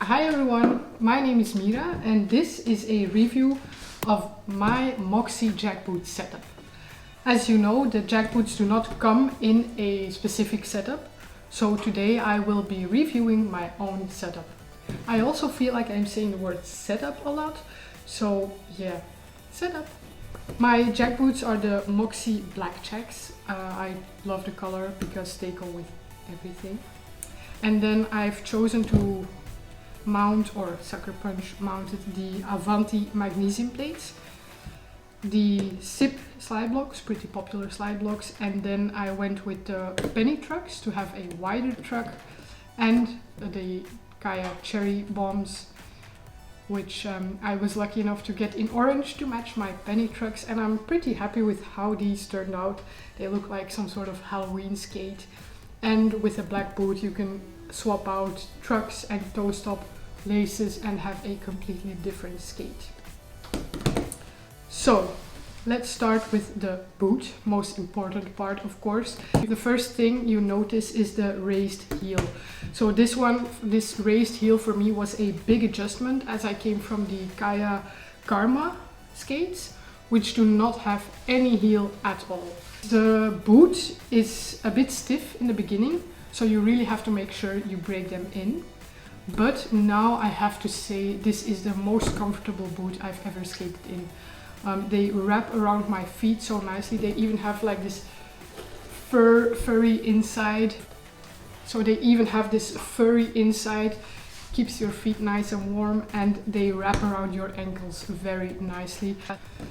Hi everyone, my name is Mira and this is a review of my Moxi jackboot setup. As you know, the jackboots do not come in a specific setup, so today I will be reviewing my own setup. I also feel like I'm saying the word setup a lot, so yeah, setup. My jackboots are the Moxi Black Jacks. I love the color because they go with everything. And then I've chosen to mount, or sucker punch mounted, the Avanti Magnesium plates, the SIP slide blocks, pretty popular slide blocks, and then I went with the penny trucks to have a wider truck, and the Chaya cherry bombs, which I was lucky enough to get in orange to match my penny trucks, and I'm pretty happy with how these turned out. They look like some sort of Halloween skate, and with a black boot you can swap out trucks and toe stop laces and have a completely different skate. So let's start with the boot, most important part of course. The first thing you notice is the raised heel. So this raised heel for me was a big adjustment, as I came from the Chaya Karma skates, which do not have any heel at all. The boot is a bit stiff in the beginning, so you really have to make sure you break them in. But now I have to say this is the most comfortable boot I've ever skated in. They wrap around my feet so nicely. They even have like this furry inside. So they even have this furry inside, keeps your feet nice and warm, and they wrap around your ankles very nicely.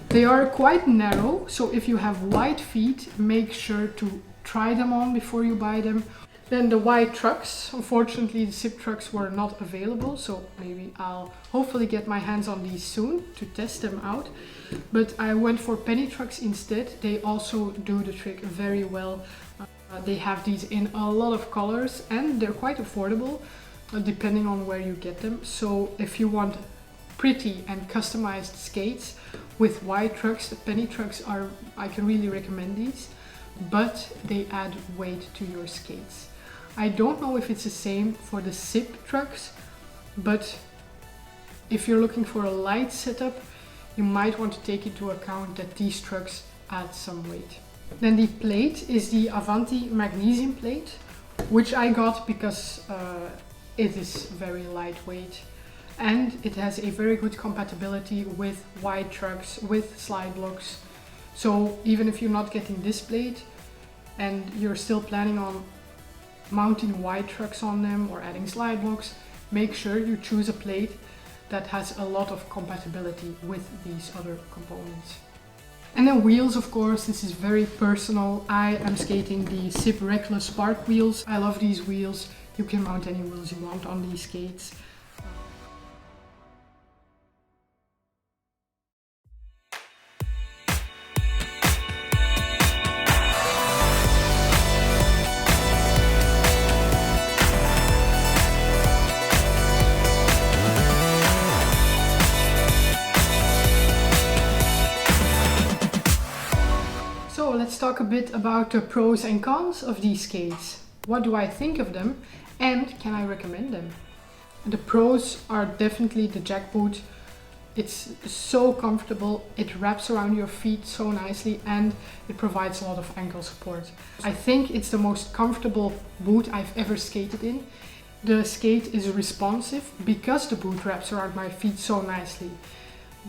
They are quite narrow, so if you have wide feet, make sure to try them on before you buy them. Then the wide trucks, unfortunately the SIP trucks were not available, so maybe I'll hopefully get my hands on these soon to test them out. But I went for penny trucks instead. They also do the trick very well. They have these in a lot of colors and they're quite affordable depending on where you get them. So if you want pretty and customized skates with wide trucks, the penny trucks are, I can really recommend these, but they add weight to your skates. I don't know if it's the same for the SIP trucks, but if you're looking for a light setup, you might want to take into account that these trucks add some weight. Then the plate is the Avanti Magnesium plate, which I got because it is very lightweight and it has a very good compatibility with wide trucks, with slide blocks. So even if you're not getting this plate and you're still planning on mounting wide trucks on them or adding slide blocks, make sure you choose a plate that has a lot of compatibility with these other components. And then wheels, of course, this is very personal. I am skating the SIP Reckless Spark wheels. I love these wheels. You can mount any wheels you want on these skates. So let's talk a bit about the pros and cons of these skates. What do I think of them and can I recommend them? The pros are definitely the jackboot. It's so comfortable, it wraps around your feet so nicely and it provides a lot of ankle support. I think it's the most comfortable boot I've ever skated in. The skate is responsive because the boot wraps around my feet so nicely.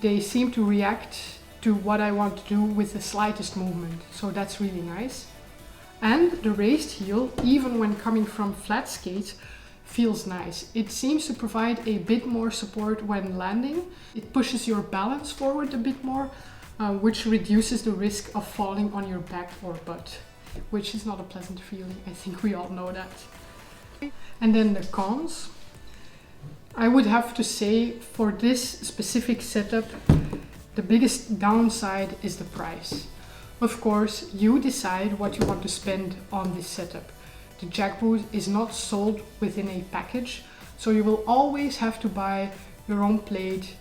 They seem to react to what I want to do with the slightest movement, so that's really nice. And the raised heel, even when coming from flat skates, feels nice. It seems to provide a bit more support when landing. It pushes your balance forward a bit more, which reduces the risk of falling on your back or butt, which is not a pleasant feeling. I think we all know that. And then the cons. I would have to say for this specific setup, the biggest downside is the price. Of course, you decide what you want to spend on this setup. The jackboot is not sold within a package, so you will always have to buy your own plate,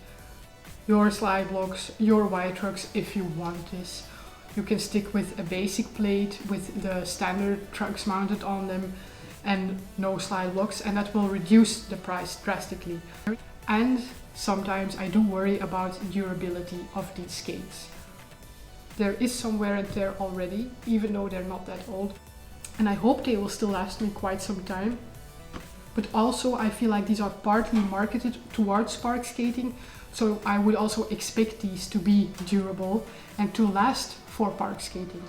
your slide blocks, your wide trucks if you want this. You can stick with a basic plate with the standard trucks mounted on them, and no slide locks, and that will reduce the price drastically. And sometimes I do worry about durability of these skates. There is some wear and tear already, even though they're not that old. And I hope they will still last me quite some time. But also I feel like these are partly marketed towards park skating, so I would also expect these to be durable and to last for park skating.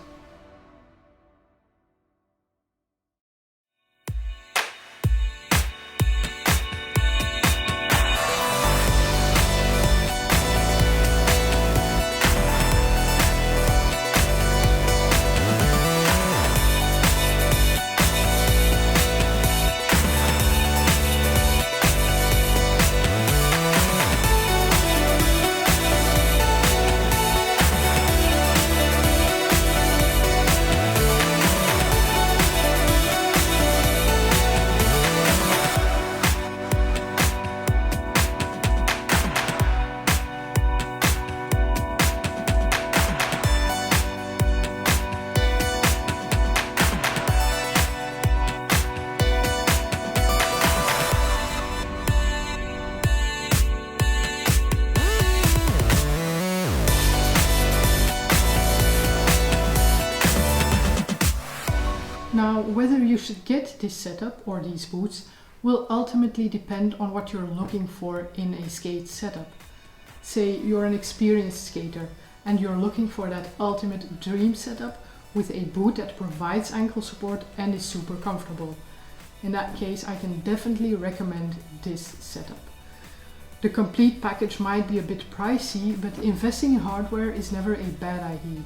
Now, whether you should get this setup or these boots will ultimately depend on what you're looking for in a skate setup. Say you're an experienced skater and you're looking for that ultimate dream setup with a boot that provides ankle support and is super comfortable. In that case, I can definitely recommend this setup. The complete package might be a bit pricey, but investing in hardware is never a bad idea.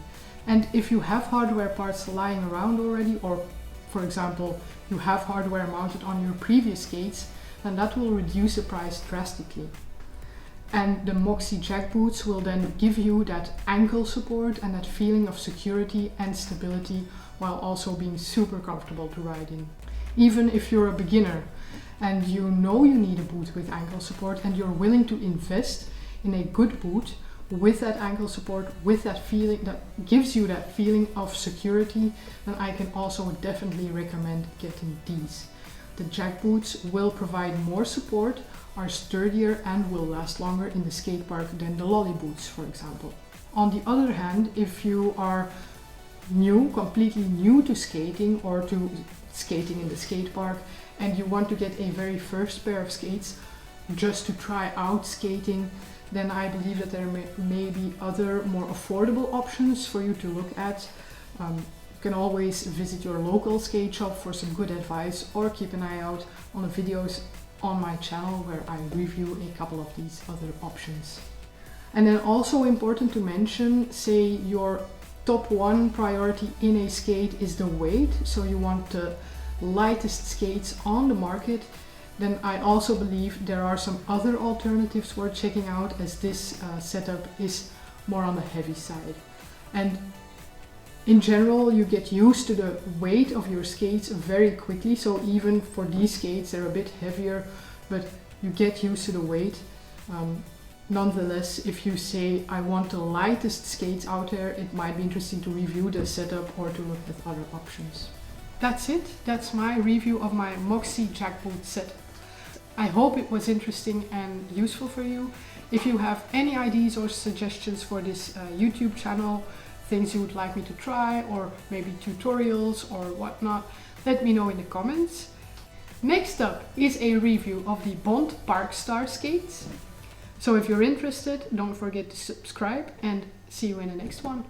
And if you have hardware parts lying around already, or for example, you have hardware mounted on your previous skates, then that will reduce the price drastically. And the Moxi Jack boots will then give you that ankle support and that feeling of security and stability while also being super comfortable to ride in. Even if you're a beginner and you know you need a boot with ankle support and you're willing to invest in a good boot with that ankle support, with that feeling that gives you that feeling of security, then I can also definitely recommend getting these. The Jack boots will provide more support, are sturdier and will last longer in the skate park than the lolly boots, for example. On the other hand, if you are completely new to skating or to skating in the skate park and you want to get a very first pair of skates just to try out skating, then I believe that there may be other more affordable options for you to look at. You can always visit your local skate shop for some good advice or keep an eye out on the videos on my channel where I review a couple of these other options. And then also important to mention, say your top one priority in a skate is the weight, so you want the lightest skates on the market, then I also believe there are some other alternatives worth checking out, as this setup is more on the heavy side. And in general, you get used to the weight of your skates very quickly, so even for these skates they're a bit heavier, but you get used to the weight. Nonetheless, if you say I want the lightest skates out there, it might be interesting to review the setup or to look at other options. That's it. That's my review of my Moxi Jack boot setup. I hope it was interesting and useful for you. If you have any ideas or suggestions for this YouTube channel, things you would like me to try, or maybe tutorials or whatnot, let me know in the comments. Next up is a review of the Bond Park Star skates. So if you're interested, don't forget to subscribe and see you in the next one.